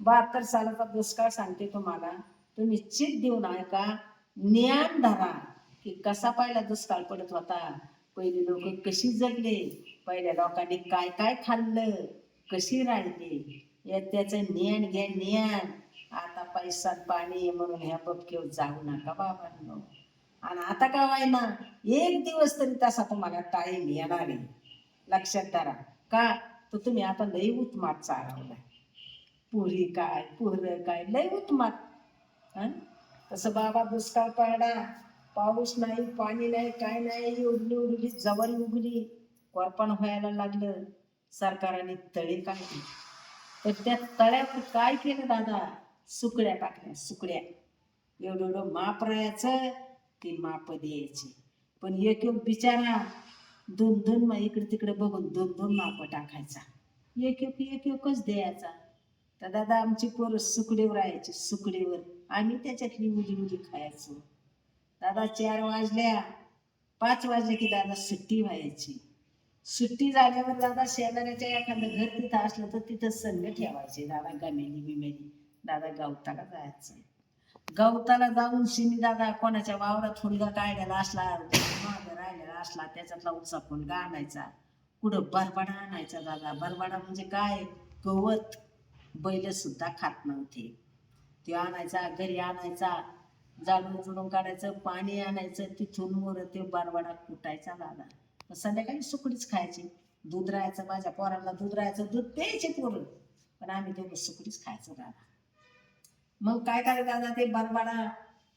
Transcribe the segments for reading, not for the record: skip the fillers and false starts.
72 सालाचा दुष्काळ सांगते तुम्हाला. तुम्ही चित देऊ नका, ज्ञान धरा की कसा पहिला दुष्काळ पडत होता, पहिले लोक कशी जगले, पहिल्या लोकांनी काय काय खाल्लं, कशी राहिली, त्याचं ज्ञान घ्या ज्ञान. आता पैसा पाणी आहे म्हणून ह्या बबकेवर जाऊ नका बाबांनो. आणि आता काय व्हायना, एक दिवस तरी तसा तुम्हाला टाईम येणार आहे, लक्षात धरा. का तर तुम्ही आता लई उत्मात चालवलाय, पुरी काय पुरं काय लय उत्मात. तसं बाबा दुष्काळ पडला, पाऊस नाही पाणी नाही काय नाही, उडली उडली जवारी उगली, कोरपण व्हायला लागलं. सरकारने तळे काढले, तर त्या तळ्यावर काय केलं दादा, सुकड्या टाकल्या, सुकड्या. एवढं एवढं माप राहायचं, ती माप द्यायची. पण एक एक बिचारा दोन दोन इकडे तिकडे बघून दोन दोन माप टाकायचा, एक एक एक एकच द्यायचा. तर दादा आमची पोरं सुकडेवर राहायची, सुकडेवर. आम्ही त्याच्यातली उडी उडी खायचो. दादा 4 वाजल्या 5 वाजले की दादा सुट्टी व्हायची. सुट्टी झाल्यावर दादा शेजाऱ्याच्या एखादं घर तिथं असलं तर तिथं संघ ठेवायचे दादा, गमेली बिमेली. दादा गवताला जायचं, गवताला जाऊन शिनी दादा कोणाच्या वावरात हुंडा काढलेला असला, मागं राहिलेला असला, त्याच्यातला उचा फुलगा आणायचा. कुठं बरबाडा आणायचा दादा. बरबाडा म्हणजे काय, गवत. बैल सुद्धा खात नव्हते. ते आणायचा, घरी आणायचा, जाळून जुळून काढायचं, पाणी आणायचं, तिथून मोर ते बरबाडा कुटायचा दादा. संध्याकाळी सुकडीच खायची. दूध राहायचं, माझ्या पोरांना दूध राहायचं, दूध प्यायचे पोरं, पण आम्ही तेवढं सुकडीच खायचं दादा. मग काय करायचं दादा, ते बरबाडा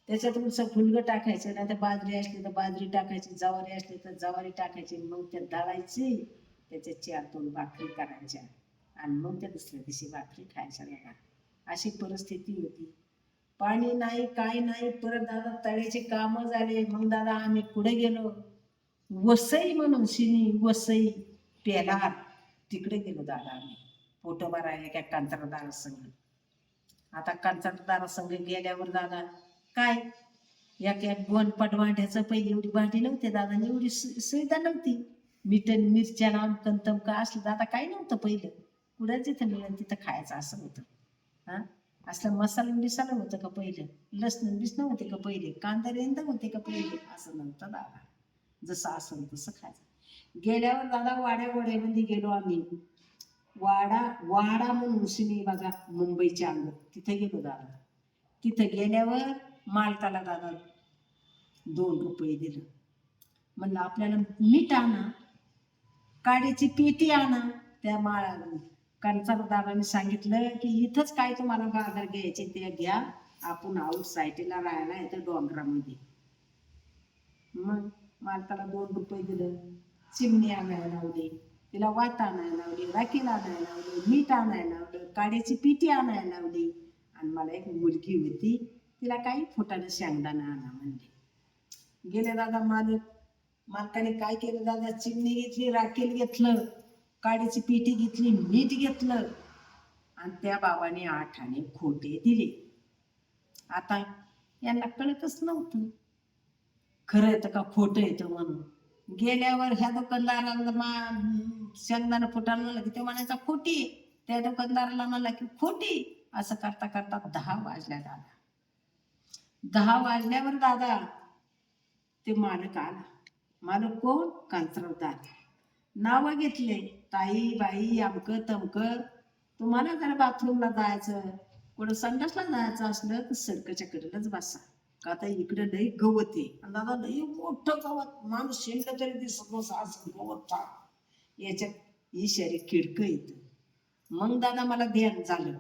त्याच्यात उलसं फुलगं टाकायचं, नाही तर बाजरी असली तर बाजरी टाकायची, ज्वारी असली तर ज्वारी टाकायची. मग ते दळायची, त्याच्या 4-2 भाकरी करायच्या, आणि मग त्या दुसऱ्या दिवशी भाकरी खायच्या दादा. अशी परिस्थिती होती. पाणी नाही काय नाही. परत दादा तळ्याचे कामं झाले. मग दादा आम्ही पुढे गेलो, वसई म्हणून शिनी, वसई पेलार, तिकडे गेलो दादा आम्ही पोट भरायला एका कंत्राटदारा संघ. आता कंत्राटदारा संघ गेल्यावर दादा काय, एक एक 2 पट भांड्याचं, पहिली एवढी भांडी नव्हते दादा, एवढी सुविधा नव्हती. मिठण मिरच्या नामकन तमका असलं दादा काही नव्हतं पहिलं. कुठं जिथं मिळेल तिथं खायचं असं होतं. हा, असलं मसाला बिसाला होतं का पहिलं, लसण बिसणं होते का पहिले, कांदा रेंदा होते का पहिले, असं नव्हतं दादा. जसं असं तसं खायचं. गेल्यावर दादा वाड्या गोड्यामध्ये गेलो आम्ही. वाडा म्हणून शिनी बघा, मुंबईच्या अंग, तिथे गेलो दादा. तिथं गेल्यावर मालकाला दादा 2 रुपये दिलं. म्हणलं आपल्याला मीठ आणा, काड्याची पेटी आणा. त्या कंत्राटदाराने सांगितलं की इथंच काय तुम्हाला बाजार घ्यायचे ते घ्या, आपण आऊट साईडला राहायला येतं डोंगरामध्ये. मग मालकाला 2 रुपये दिलं. चिमणी आणायला लावली, तिला वात आणायला लावली, राखील आणायला लावली, मीठ आणायला लावलं, काड्याची पिठी आणायला लावली. आणि मला एक मुलगी होती, तिला काही फुटानं शेंगदाणा आणा म्हणले. गेले दादा मालकाने काय केलं दादा, चिमणी घेतली, राखेल घेतलं, काडीची पिठी घेतली, मीठ घेतलं, आणि त्या बाबाने 8 आणे खोटे दिले. आता यांना कळतच नव्हतं खरं येतं का खोटं येतं म्हणून. गेल्यावर ह्या दुकानदाराला शेंगदाणा फुटायला म्हणलं की ते म्हणायचा खोटी, त्या दुकानदाराला म्हणला की खोटी. असं करता करता 10 वाजल्या दादा. 10 वाजल्यावर दादा ते मालक आला. मालक कोण, कंत्राटदार. नावं घेतले, ताई बाई अमकं तमकं. तुम्हाला जर बाथरूमला जायचं, कुठं संडासला जायचं असलं तर सडकाच्या कडेलाच बसा, का आता इकडे लई गवत आहे. आणि दादा लई मोठं गवत, माणूस शेंडलं तरी दिसत नसं असं गवत था. याच्यात इशारे खिडकं येतं. मग दादा मला ध्यान झालं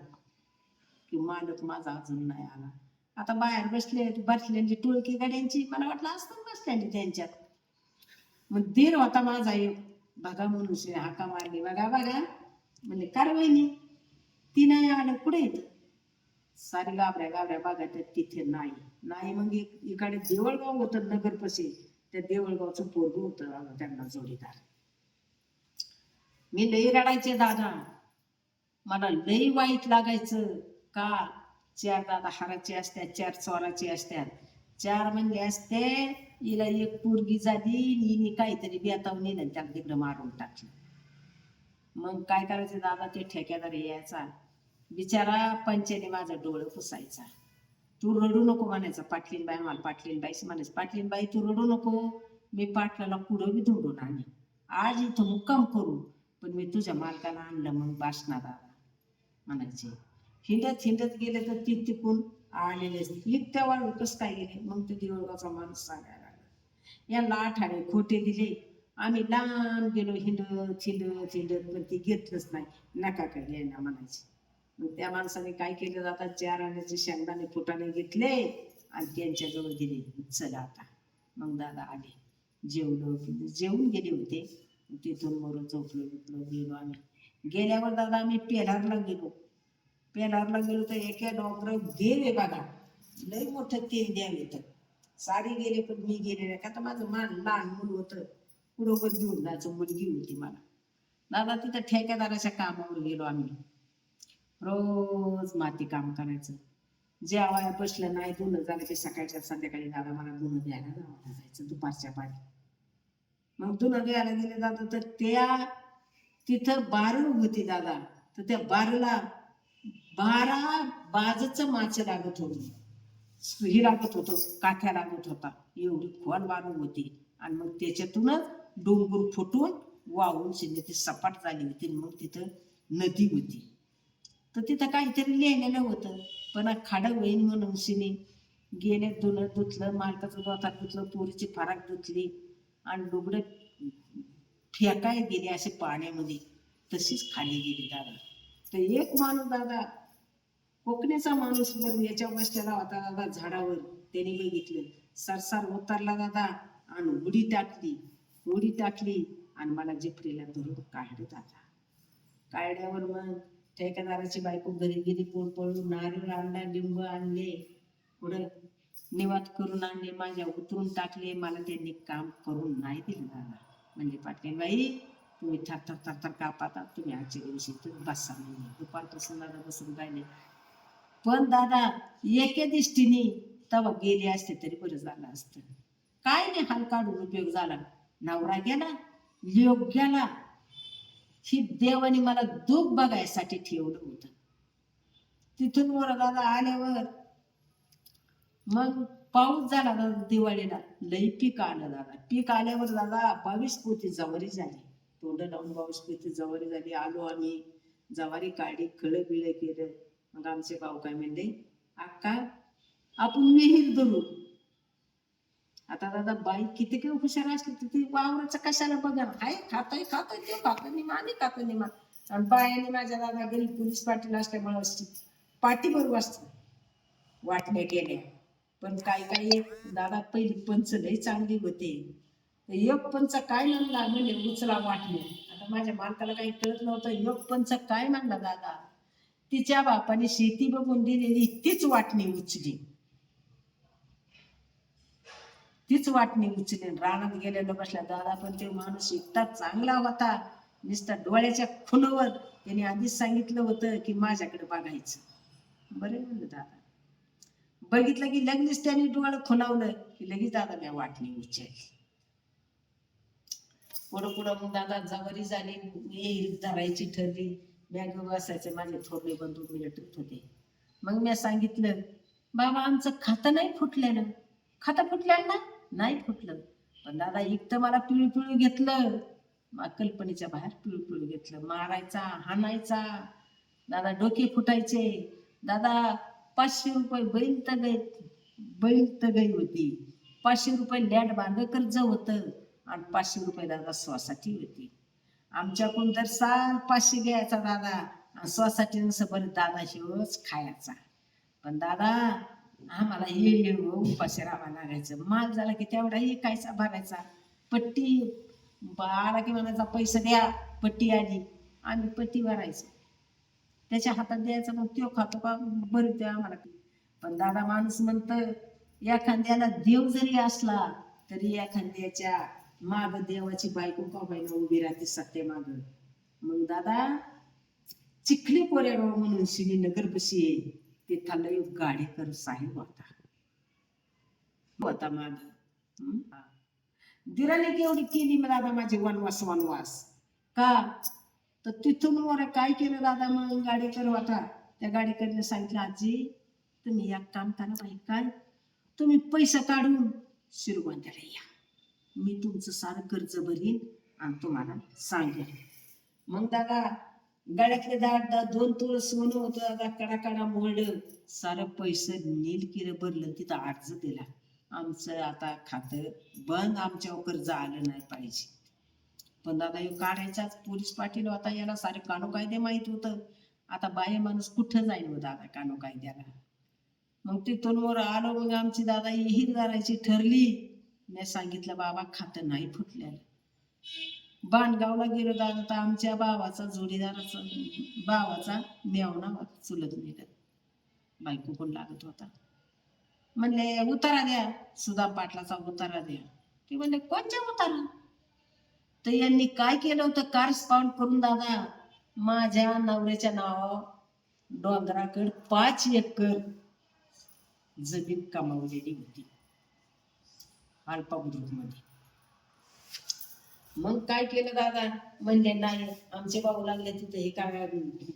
की मालक माझा अजून नाही आला. आता बाहेर बसलेली टोळकी गाड्यांची, मला वाटलं असतं बसलेली त्यांच्यात. मग दीर होता माझा एक, बघा म्हणून हाका मारली, बघा बघा म्हणजे कारवाईनी. ती नाही आलं, कुठे येत सारी गाबऱ्या बघा, त्या तिथे नाही. मग इकडे देवळगाव होतं नगरपशी, त्या देवळगावचं पोरगं होतं त्यांना जोडीदार. मी लई रडायचे दादा, मला लई वाईट लागायचं. का 4 दादा हाराचे असतात, 4 चोराचे असतात. 4 म्हणले असते, हिला एक पोरगी झाली, हिने काहीतरी बेतावून नेलं त्याला तिकडं मारून टाकलं. मग काय करायचं दादा, ते ठेकेदार यायचा, बिचारा पंचाने माझं डोळं पुसायचा. तू रडू नको म्हणायचा. पाटलीनबाई आम्हाला पाटलीनबाईच म्हणायचं. पाटलीनबाई तू रडू नको, मी पाटलाला कुठं बी धुंडून आणीन. आज इथं मुक्काम करू, पण मी तुझ्या मालकाला आणलं मग बासणार म्हणायचे. हिंडत हिंडत गेले तर ती तिकून आलेले इतक्या वाढ कसं काय गेले. मग ते दिवळगावचा माणूस सांगायला लागला, यांना आठाणे खोटे दिले. आम्ही लांब गेलो हिंडत हिंडत हिंडत, पण ती घेतलंच नाही. नका काय घ्यायला म्हणायचे. मग त्या माणसाने काय केलं, जातात 4 आण्याचे शेंगदाणे फुटाणे घेतले आणि त्यांच्याजवळ दिले. चला आता. मग दादा आले, जेवलो जेवून गेले होते. तिथून मरून झोपलो बिपलो गेलो आम्ही. गेल्यावर दादा आम्ही पेलारला गेलो. पेलारला गेलो तर एका डॉक्टर देव आहे बघा, लय मोठं तेल द्यावे तर सारी गेले, पण मी गेले नाही. का तर माझं लहान मूल होतं, कुठं घेऊन जायचं, मुलगी होती मला. दादा तिथं ठेकेदाराच्या कामावर गेलो आम्ही. रोज माती काम करायचं. जेवायला बसलं नाही, धुणं झालं की सकाळच्या संध्याकाळी दादा मला धुणं द्यायला जावं जायचं दुपारच्या पाणी. मग धुणं द्यायला गेले दादा, तर त्या तिथं बारू होती दादा. तर त्या बारूला 12 बाजचं माच लागत होती. ही लागत होतं, काठ्या लागत होता. एवढी खोल बारू होती. आणि मग त्याच्यातूनच डोंगर फुटून वाहून शिंदे ती सपाट झाली होती. मग तिथं नदी होती. तर तिथं काहीतरी लिहिलेलं होतं, पण खाडं होईन म्हणून शिनी गेले. धुणं धुतलं, मालकाचं दोता धुतलं, पोरीची फराक धुतली आणि लुगडं फेकाय गेली असे पाण्यामध्ये. तशीच खाली गेली दादा. तर एक माणूस दादा, कोकणीचा माणूस वर याच्या बसलेला होता दादा झाडावर. त्याने बघितलं, सरसार उतरला दादा आणि उडी टाकली आणि मला जिपरीला धरून काढलं दादा. काढल्यावर मग ठेकेदाराची बायको घरी गेली, पळून नारळ आणला, लिंब आणले, पुढं निवात करून आणले, माझ्या उतरून टाकले. मला त्यांनी काम करून नाही दिलं दादा. म्हणजे पाटीलबाई तुम्ही थर थर थर कापाता, तुम्ही आजच्या दिवशी तुम्ही बसा. म्हणजे दुपारपासून दादा बसून राहिले. पण दादा एके दृष्टीने तेव्हा गेले असते तरी बरं झालं असतं. काय नाही हाल काढून उपयोग झाला. नवरा गेला, योग गेला. ही देवाने मला दुःख बघायसाठी ठेवलं होतं. तिथून वर दादा आल्यावर मग पाऊस झाला दादा. दिवाळीला लई पीक आलं दादा. पीक आल्यावर दादा 22 पोती जवारी झाली. तोंड लावून 22 पोती जवारी झाली. आलो आम्ही, जवारी काढली, खळं बिळं केलं. मग आमचे भाऊ काय म्हणले, अक्का आपण विहीर धरू. आता दादा बाई किती काही हुशार असली तर ती वावराचं कशाला बघा, हाय खातोय ते खातो निमा आणि खातो निमा. आणि बायाने माझ्या दादा घरी पोलीस पाटील असल्यामुळे असते पाठी बरोबर असत वाटण्या केल्या. पण काही दादा पहिली पंच लई चांगली होते. एक पंच काय म्हणला म्हणजे उचला वाटणे. आता माझ्या मालकाला काही कळत नव्हतं. एक पंच काय म्हणला दादा, तिच्या बापाने शेती बघून दिलेली तीच वाटणी उचली. तीच वाटणी उचलेन. रानात गेलेलं बसला दादा. पण ते माणूस इतका चांगला होता, नुसता डोळ्याच्या खुणवर त्याने आधीच सांगितलं होतं की माझ्याकडे बघायचं. बरे म्हणलं दादा. बघितलं की लगेच त्याने डोळं खुणावलं की लगेच दादा मी वाटणी उचलली. पुढं मग दादा जवारी झाली, विहीर धरायची ठरली. बॅग बसायचे, माझे थोरले बंधू मिलिटरीत होते. मग मी सांगितलं, बाबा आमचं खातं नाही फुटलेलं. खातं फुटलेलं ना नाही फुटलं, पण दादा एक तर मला पिळू घेतलं, कल्पनेच्या बाहेर पिळू घेतलं. मारायचा, हाणायचा दादा, डोके फुटायचे दादा. 500 रुपये बैल तगई होती. 500 रुपये लॅट बांध कर्ज होतं आणि 500 रुपये दादा स्वसाठी होती. आमच्याकडून तर साल 500 घ्यायचा दादा. स्वसाठी नसं बरं दादा शिवच खायचा. पण दादा आम्हाला हे उपाशी राहावं लागायचं. माल झाला की तेवढाही कायचा भरायचा. पट्टी आला की म्हणायचा पैसे द्या, पट्टी आली, आम्ही पट्टी भरायचो. त्याच्या हातात द्यायचं, मग तो खातो का बरं द्या आम्हाला. पण दादा माणूस म्हणत, एखाद्याला देव जरी असला तरी एखाद्याच्या माग देवाची बायको का बायना उभी राहते सत्य माग. मग दादा चिखली कोरेगाव म्हणून श्रीनगर बशी आहे, तिथं लय गाडेकर साहेब होता माग. दिराने केवढी केली मग दादा माझी वनवास का. तर तिथून वर काय केलं दादा, मग गाडेकर होता त्या गाडीकडे सांगितलं, आजी तुम्ही एक काम करा बाई, काय तुम्ही पैसे काढून शिरगोंद्याला या, मी तुमचं सारं कर्ज भरीन आणि तुम्हाला सांगेन. मग दादा गळ्यातले दाट 2 तोळ सोनं होतं दादा, कडा कडा मोडलं, सारं पैसे नील किरं भरलं, तिथं अर्ज दिला, आमचं आता खातं बंद, आमच्यावर कर्ज आलं नाही पाहिजे. पण दादा हे काढायचाच पोलीस पाटील होता, याला सारे कानू कायदे माहित होतं. आता बाय माणूस कुठं जाईल हो दादा कानू कायद्याला. मग तिथून वर आलो, मग आमची दादा विहीर करायची ठरली. मी सांगितलं बाबा खातं नाही फुटलेलं. बांडगावला गेलो दादा, तर आमच्या भावाचा जोडीदाराचा भावाचा मेवणा चुलत निघत, बायको पण लागत होता. म्हणले उतारा द्या, सुदाम पाटलाचा उतारा द्या. ते म्हणले कोणत्या उतारा? तर यांनी काय केलं होतं, कॉरस्पॉन्ड करून दादा माझ्या नवऱ्याच्या नावावर डोंगराकड 5 एकर जमीन कमावलेली होती अल्पावधीत मध्ये. मग काय केलं दादा, म्हणले नाही आमचे भाऊ लागले तिथे, हे काय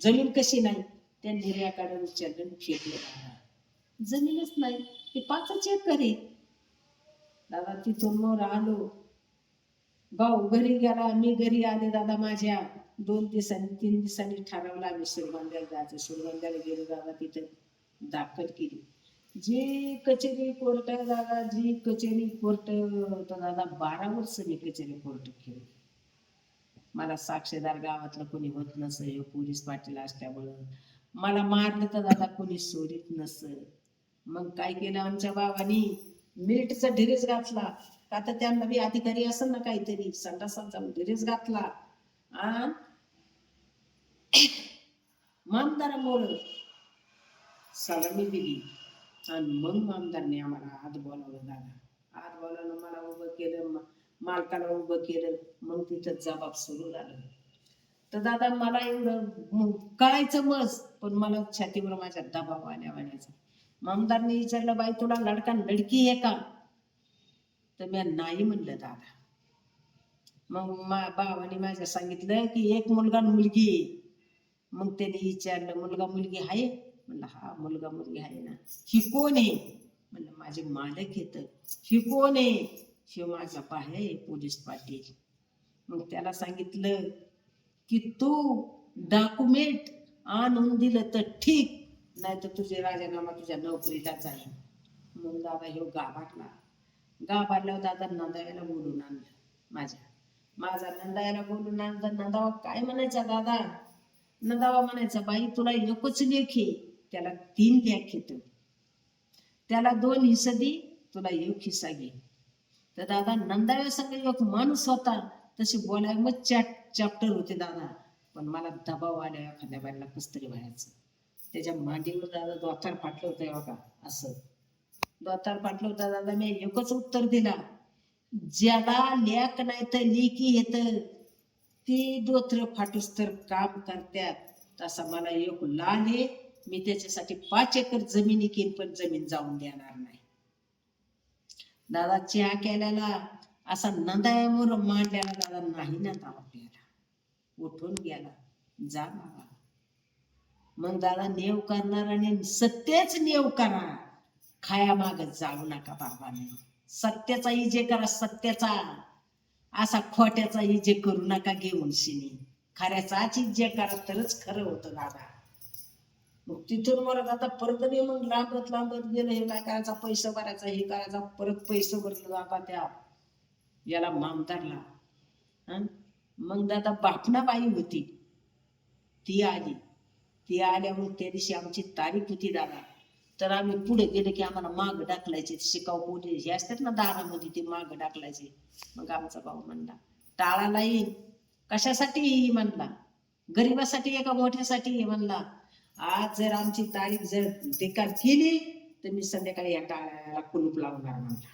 जमीन कशी नाही, त्यांनी रेकाडे उचललं फेकले दादा, जमीनच नाही, हे 5 एकर आहे. दादा तिथून मग आलो, भाऊ घरी गेला, मी घरी आले दादा. माझ्या 2 दिवसांनी 3 दिवसांनी ठरवलं आम्ही शिरगोंद्याला जायचं. शिरगोंद्याला गेलो दादा, तिथं दाखल केली. जी कचेरी कोर्ट दादा, जी कचेरी कोर्ट तर दादा 12 वर्ष मी कचेरी कोर्ट केली. मला साक्षीदार गावातलं कोणी होत नसे, पोलीस पाटील असल्यामुळं मला मारलं तर दादा कोणी सोडित नस. मग काय केलं आमच्या भावानी, मिलिटरीचा ड्रेस घातला, का तर त्यांना बी अधिकारी असेल ना काहीतरी, संडासांचा ड्रेस घातला आणि मामदारामुळं सलामी दिली. आणि मग आमदारने आम्हाला आत बोलावलं दादा. आत बोलावलं, मला उभं केलं, मालकाला उभं केलं. मग तिथं जबाब सुरू झालं. तर दादा मला एवढं कळायचं मस, पण मला छातीवर माझ्या दबाव आल्यावाण्याचा. आमदारने विचारलं, बाई तुला लडका लडकी आहे का? तर मी नाही म्हणलं दादा. मग भावाने माझ्या सांगितलं की एक मुलगा मुलगी आहे. मग त्याने विचारलं मुलगा मुलगी आहे? म्हणलं हा मुलगा मुलगी आहे ना. ही कोण आहे? म्हणलं माझे मालक येत. ही कोण आहे? हे माझा पाय आहे पोलीस पाटील. मग त्याला सांगितलं की तू डॉक्युमेंट आणून दिलं तर ठीक, नाही तर तुझे राजीनामा तुझ्या नोकरीला जाईल. मग दादा ह्यो गाभारल्यावर दादा नंदाव्याला बोलून आणलं. माझा नंदायाला बोलून आणलं. नंदावा काय म्हणायचा दादा? नंदावा म्हणायचा, बाई तुला एकच लेख आहे, त्याला 3 लेख येत, त्याला 2 हिस्सा दे, तुला 1 हिस्सा घे. तर दादा नंदाव्या संग एक माणूस होता, तसे बोलाय मग चॅप्टर होते दादा. पण मला दबाव आल्या एखाद्या बाईला कस्तरी व्हायचं. त्याच्या मांडीवर दादा दोतार फाटलं होतं बघा, असं दोतार फाटलं होतं दादा. मी एकच उत्तर दिला, ज्याला लेख नाही तर लेखी येत ती दोत्र फाटूस तर काम करतात. तसा मला एक लाल आहे, मी त्याच्यासाठी 5 एकर जमीन इकेन, पण जमीन जाऊन देणार नाही. दादा चहा केल्याला असा नंदायावर मांडल्याला दादा नाही ना आपल्याला, उठून गेला, जा बाबा. मग दादा नेव करणार आणि सत्तेच नेव करा, खाया माग जाऊ नका बाबांनी. सत्याचा इजे करा, सत्याचा, असा खोट्याचा इजे करू नका घेऊन शिनी. खऱ्याचाच इजे करा तरच खरं होतं दादा. मग तिथून मला आता परत मी मग लांबत गेलं. हे काय करायचा, पैसे भरायचा, हे करायचा. परत पैसे भरले दादा त्या याला मामदारला. मग दादा बापणाबाई होती, ती आली. ती आल्यावर त्या दिवशी आमची तारीख होती दादा. तर आम्ही पुढे गेले की आम्हाला माग टाकलायचे. शिकाऊ पोलीस हे असतात ना दारामध्ये, ते माग टाकलायचे. मग आमचा भाऊ म्हणला टाळाला येईल कशासाठी? म्हणला गरीबासाठी आहे का मोठ्यासाठी? म्हणला आज जर आमची तारीख जर बेकार केली तर मी संध्याकाळी या टाळ्याला कुलूप लावणार म्हणला.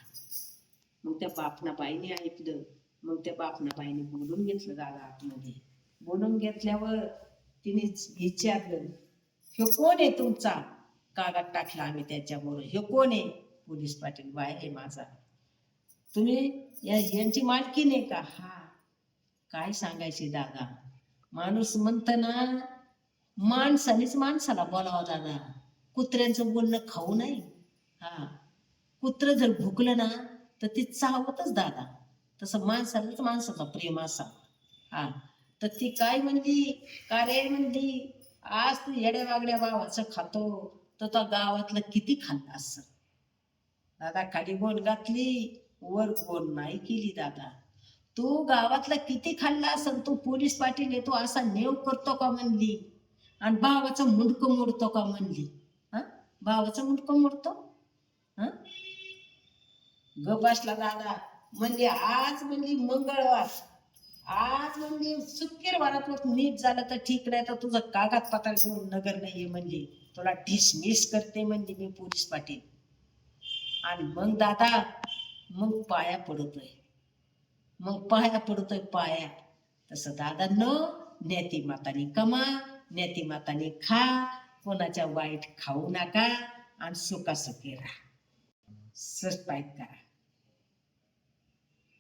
मग त्या बापणाबाईने ऐकलं. मग त्या बापणाबाईने बोलून घेतलं दादा आतमध्ये. बोलून घेतल्यावर तिने विचारलं, हे कोण आहे तुमचा? कागद टाकला आम्ही त्याच्याबरोबर. हे कोण आहे? पोलीस पाटील. बाय आहे माझा. तुम्ही यांची मालकी नाही का? हा. काय सांगायचे दादा, माणूस म्हणत ना माणसानेच माणसाला बोलावं दादा. कुत्र्यांचं बोलणं खाऊ नाही. हा, कुत्र जर भुकलं ना तर ती चावतच दादा. तसं माणसालाच माणसाचा प्रेम असा. हा, तर ती काय म्हणली, का रे म्हणली, आज तू येड्या वागड्या भावाचं खातो तर त्या गावातलं किती खाल्लं असं. दादा खाली बोल घातली, वर बोल नाही केली दादा. तू गावातला किती खाल्ला असेल, तू पोलीस पाटील येतो असा नेव करतो का म्हणली, आणि भावाचं मुंडकं मोडतो का म्हणली. हा, भावाचं मुंडकं मोडतो. हा, ग बसला दादा. म्हणजे आज म्हणजे मंगळवार, आज म्हणजे शुक्रवारात नीट झालं तर ठीक, नाही तर तुझं कागदपत्र घेऊन नगर नाहीये म्हणजे तुला डिसमिस करते म्हणजे मी पोलीस पाटील. आणि मग दादा, मग पाया पडतोय, मग पाया पडतोय पाया. तसं दादा न, नेती मातानी कमा, नेती मातानी खा, कोणाच्या वाईट खाऊ नका, आणि सुखासुखी राहा. सबस्क्राईब करा.